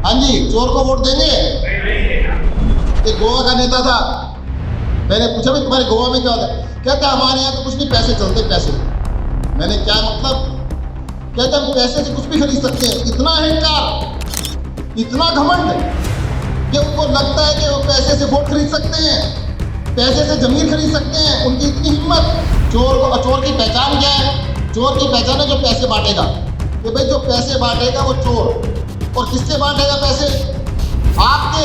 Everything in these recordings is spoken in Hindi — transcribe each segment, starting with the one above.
हाँ जी, चोर को वोट देंगे। एक गोवा का नेता था, मैंने पूछा भाई तुम्हारे गोवा में क्या होता है? कहता हमारे यहाँ तो कुछ नहीं, पैसे चलते पैसे। मैंने क्या मतलब? कहते हम पैसे से कुछ भी खरीद सकते हैं। इतना अहंकार, इतना घमंड कि उनको लगता है कि वो पैसे से वोट खरीद सकते हैं, पैसे से जमीन खरीद सकते हैं। उनकी इतनी हिम्मत। चोर की पहचान क्या है? चोर की पहचान है जो पैसे बांटेगा। कि भाई जो पैसे बांटेगा वो चोर। और किससे बांटेगा पैसे? आपके,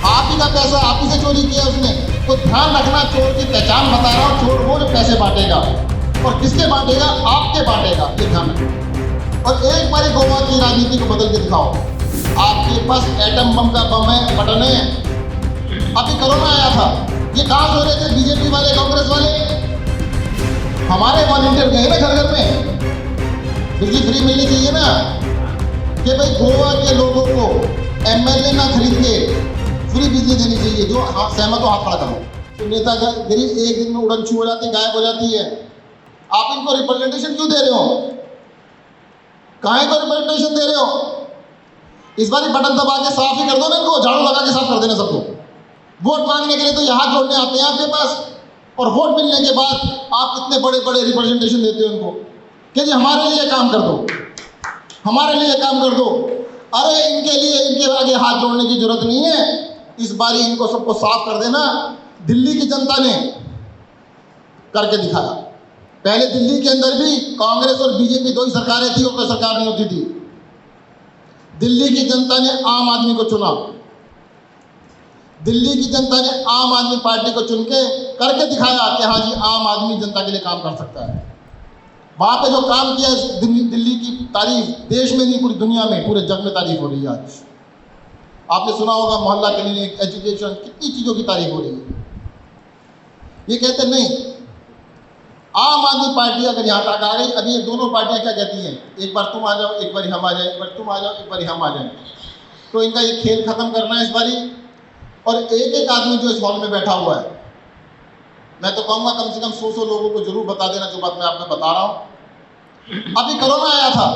आप ही का पैसा आप ही से चोरी किया उसने। तो ध्यान रखना, चोर की पहचान बता रहा हूँ। चोर वो जो पैसे बांटेगा, और किसके बांटेगा? आपके बांटेगा, ये ध्यान रखना। और एक बार गोवा की राजनीति को बदल के दिखाओ। आपके पास एटम बम का बम है, बटन है। अभी कोरोना आया था, ये कहाँ सो रहे थे? बीजेपी वाले, कांग्रेस वाले। हमारे वॉलंटियर गए ना घर घर में। बिजली फ्री मिलनी चाहिए ना, कि भाई गोवा के लोगों को एमएलए ना खरीद के फ्री बिजली देनी चाहिए। जो सहमत हो हाथ खड़ा करो। तो नेतागिरी एक दिन में उड़न छू हो जाती है, गायब हो जाती है। आप इनको रिप्रेजेंटेशन क्यों दे रहे हो? काहे को रिप्रेजेंटेशन दे रहे हो? इस बार बटन दबा के साफ ही कर दो ना इनको, झाड़ू लगा के साफ कर देना सबको। वोट मांगने के लिए तो यहाँ जोड़ने आते हैं आपके पास, और वोट मिलने के बाद आप इतने बड़े बड़े रिप्रेजेंटेशन देते हो उनको कि जी हमारे लिए काम कर दो, हमारे लिए काम कर दो। अरे इनके लिए, इनके आगे हाथ जोड़ने की जरूरत नहीं है। इस बारी इनको सबको साफ कर देना। दिल्ली की जनता ने करके दिखाया। पहले दिल्ली के अंदर भी कांग्रेस और बीजेपी दो ही सरकारें थी, और कोई सरकार नहीं होती थी। दिल्ली की जनता ने आम आदमी को चुना। दिल्ली की जनता ने आम आदमी पार्टी को चुन के करके दिखाया कि हाँ जी, आम आदमी जनता के लिए काम कर सकता है। वहां पे जो काम किया, दिल्ली की तारीफ देश में नहीं, पूरी दुनिया में, पूरे जग में तारीफ हो रही है आज। आपने सुना होगा मोहल्ला क्लिनिक, एजुकेशन, कितनी चीजों की तारीफ हो रही है। ये कहते नहीं, आम आदमी पार्टी अगर यहाँ तक आ गई, अभी ये दोनों पार्टियां क्या कहती हैं? एक बार तुम आ जाओ, एक बार हम आ जाए, एक बार तुम आ जाओ, एक बार हम आ जाए। तो इनका ये खेल खत्म करना है इस बारी। और एक एक आदमी जो इस हॉल में बैठा हुआ है, मैं तो कहूँगा कम से कम 100 लोगों को जरूर बता देना जो बात मैं आपको बता रहा हूँ। अभी कोरोना आया था,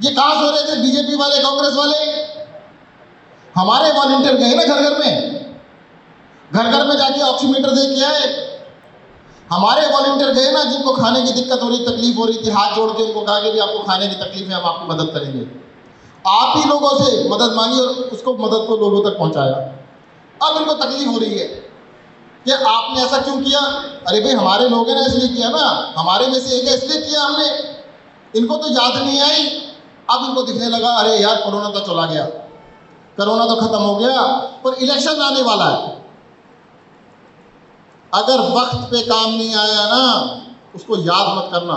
ये कहाँ सो रहे थे? बीजेपी वाले, कांग्रेस वाले। हमारे वॉलंटियर गए ना घर घर में, घर घर में जाके ऑक्सीमीटर दे के आए। हमारे वॉलंटियर गए ना, जिनको खाने की दिक्कत हो रही, तकलीफ हो रही थी, हाथ जोड़ के उनको कहा कि आपको खाने की तकलीफ है, हम आपकी मदद करेंगे। आप ही लोगों से मदद मांगी और उसको, मदद को लोगों तक पहुंचाया। अब इनको तकलीफ हो रही है कि आपने ऐसा क्यों किया? अरे भाई हमारे लोगों ने इसलिए किया ना, हमारे में से एक है इसलिए किया हमने। इनको तो याद नहीं आई। अब इनको दिखने लगा अरे यार कोरोना तो चला गया, कोरोना तो खत्म हो गया, पर इलेक्शन आने वाला है। अगर वक्त पे काम नहीं आया ना, उसको याद मत करना।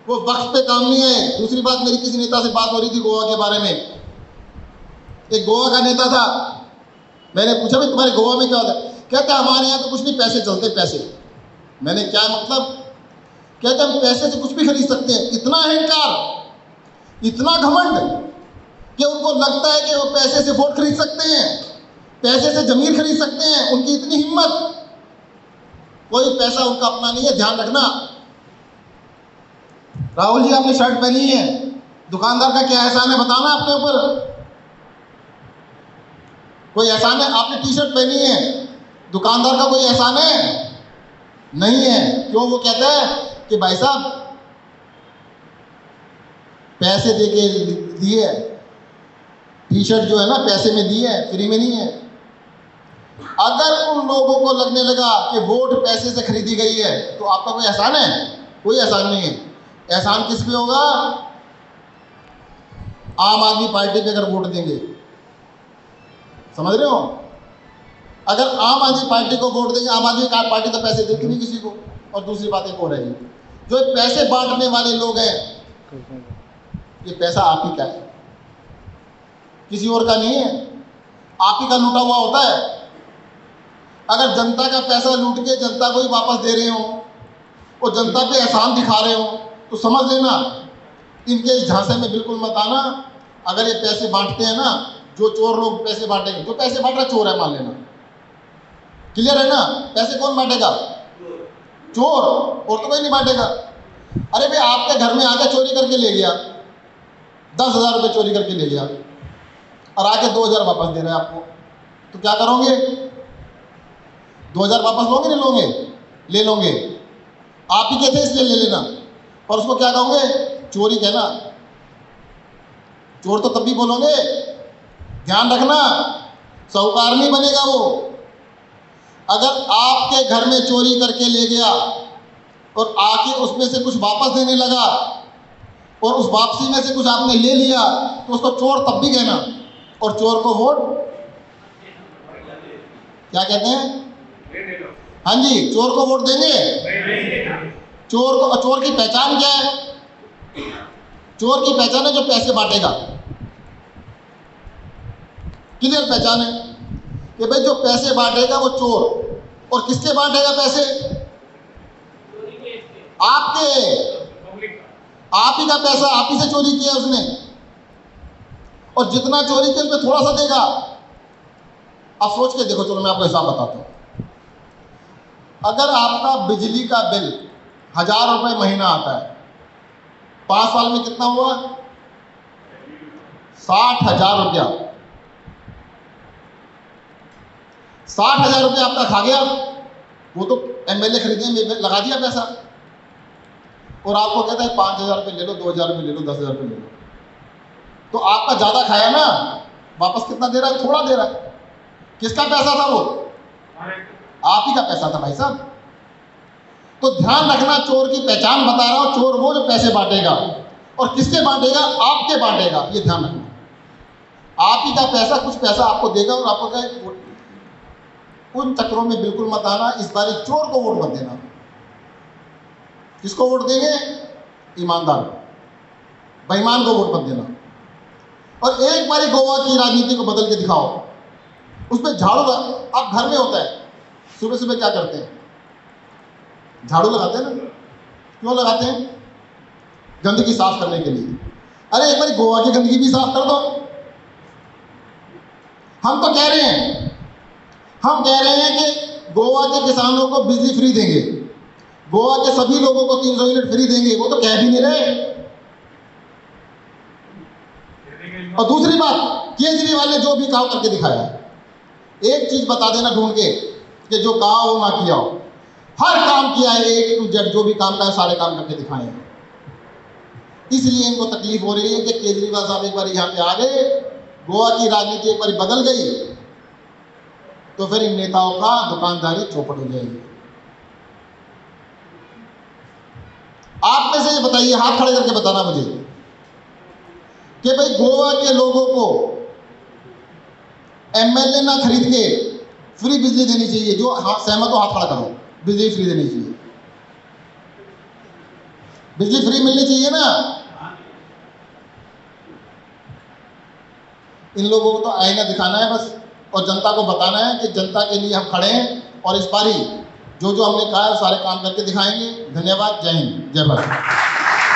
वो वक्त पे काम नहीं आए। दूसरी बात, मेरी किसी नेता से बात हो रही थी गोवा के बारे में। एक गोवा का नेता था, मैंने पूछा भाई तुम्हारे गोवा में क्या होता है? कहता हमारे यहाँ तो कुछ नहीं, पैसे चलते पैसे। मैंने क्या मतलब? कहता हम पैसे से कुछ भी खरीद सकते हैं। इतना अहंकार, इतना घमंड कि उनको लगता है कि वो पैसे से वोट खरीद सकते हैं, पैसे से जमीन खरीद सकते हैं। उनकी इतनी हिम्मत। कोई पैसा उनका अपना नहीं है, ध्यान रखना। राहुल जी, आपने शर्ट पहनी है, दुकानदार का क्या एहसान है बताना अपने ऊपर। कोई एहसान है? आपने टी शर्ट पहनी है, दुकानदार का कोई एहसान है? नहीं है। क्यों? वो कहता है कि भाई साहब पैसे दे के दिए, टी शर्ट जो है ना पैसे में दी है, फ्री में नहीं है। अगर उन लोगों को लगने लगा कि वोट पैसे से खरीदी गई है, तो आपका कोई एहसान है? कोई एहसान नहीं है। एहसान किस पे होगा? आम आदमी पार्टी पे अगर वोट देंगे। समझ रहे हो? अगर आम आदमी पार्टी को वोट देंगे, आम आदमी पार्टी तो पैसे देती नहीं किसी को। और दूसरी बात एक और है, जो पैसे बांटने वाले लोग हैं, ये पैसा आप ही का है, किसी और का नहीं है। आप ही का लूटा हुआ होता है। अगर जनता का पैसा लूट के जनता को ही वापस दे रहे हो और जनता पे एहसान दिखा रहे हो, तो समझ लेना इनके इस झांसे में बिल्कुल मत आना। अगर ये पैसे बांटते हैं ना, जो चोर लोग पैसे बांटेंगे, जो पैसे बांट रहा चोर है मान लेना। क्लियर है ना? पैसे कौन बांटेगा? चोर, और तो कोई नहीं बांटेगा। अरे भाई आपके घर में आके चोरी करके ले गया, 10,000 रुपये चोरी करके ले गया और आके 2,000 वापस दे रहा है आपको, तो क्या करोगे? 2,000 वापस लोगे नहीं लोगे? ले लोगे। आप ही कहते इसलिए ले लेना, और उसको क्या कहोगे? चोरी कहना। चोर तो तब भी बोलोगे। ध्यान रखना, साहूकार नहीं बनेगा वो। अगर आपके घर में चोरी करके ले गया और आके उसमें से कुछ वापस देने लगा और उस वापसी में से कुछ आपने ले लिया, तो उसको चोर तब भी कहना। और चोर को वोट क्या कहते हैं? हाँ जी, चोर को वोट देंगे। चोर की पहचान क्या है? चोर की पहचान है जो पैसे बांटेगा। क्लियर पहचान है कि भाई जो पैसे बांटेगा वो चोर। और किसके बांटेगा पैसे? आपके। आप ही का पैसा, आप ही से चोरी किया उसने, और जितना चोरी किया उसमें थोड़ा सा देगा। अब सोच के देखो, चलो मैं आपको हिसाब बताता हूं। अगर आपका बिजली का बिल 1,000 रुपये महीना आता है, 5 साल में कितना हुआ? 60,000 रुपया। 60,000 रुपया आपका खा गया। वो तो एमएलए खरीदने में लगा दिया पैसा, और आपको कहता है 5,000 रुपये ले लो, 2,000 रुपये ले लो, 10,000 रुपये ले लो। तो आपका ज़्यादा खाया ना, वापस कितना दे रहा है? थोड़ा दे रहा है। किसका पैसा था वो? आप ही का पैसा था भाई साहब। तो ध्यान रखना, चोर की पहचान बता रहा हूं। चोर वो जो पैसे बांटेगा, और किसके बांटेगा? आपके बांटेगा। ये ध्यान रखना। आप ही का पैसा, कुछ पैसा आपको देगा और आपको कहे उन चक्रों में बिल्कुल मत आना। इस बार चोर को वोट मत देना। किसको वोट देंगे? ईमानदार, बेईमान को वोट मत देना। और एक बारी गोवा की राजनीति को बदल के दिखाओ। उसमें झाड़ू, आप घर में होता है, सुबह सुबह क्या करते हैं? झाड़ू लगाते हैं ना। क्यों लगाते हैं? गंदगी साफ करने के लिए। अरे एक बारी गोवा की गंदगी भी साफ कर दो। हम तो कह रहे हैं, कि गोवा के किसानों को बिजली फ्री देंगे, गोवा के सभी लोगों को 300 यूनिट फ्री देंगे। वो तो कह भी नहीं रहे। और दूसरी बात, केजरीवाल ने जो भी काम करके दिखाया, एक चीज बता देना ढूंढ के कि जो कहा हो ना किया हो। हर काम किया है, A to Z जो भी काम का है सारे काम करके दिखाए हैं। इसलिए इनको तकलीफ हो रही है कि केजरीवाल साहब एक बार यहाँ पे आ गए, गोवा की राजनीति एक बार बदल गई, तो फिर इन नेताओं का दुकानदारी चौपट हो जाएगी। आप में से ये बताइए, हाथ खड़े करके बताना मुझे, कि भाई गोवा के लोगों को एमएलए ना खरीद के फ्री बिजली देनी चाहिए। जो सहमत हो हाथ खड़ा करो। बिजली फ्री देनी चाहिए, बिजली फ्री मिलनी चाहिए ना। इन लोगों को तो आईना दिखाना है बस, और जनता को बताना है कि जनता के लिए हम खड़े हैं, और इस बारी जो जो हमने कहा है सारे काम करके दिखाएंगे। धन्यवाद। जय हिंद, जय भारत।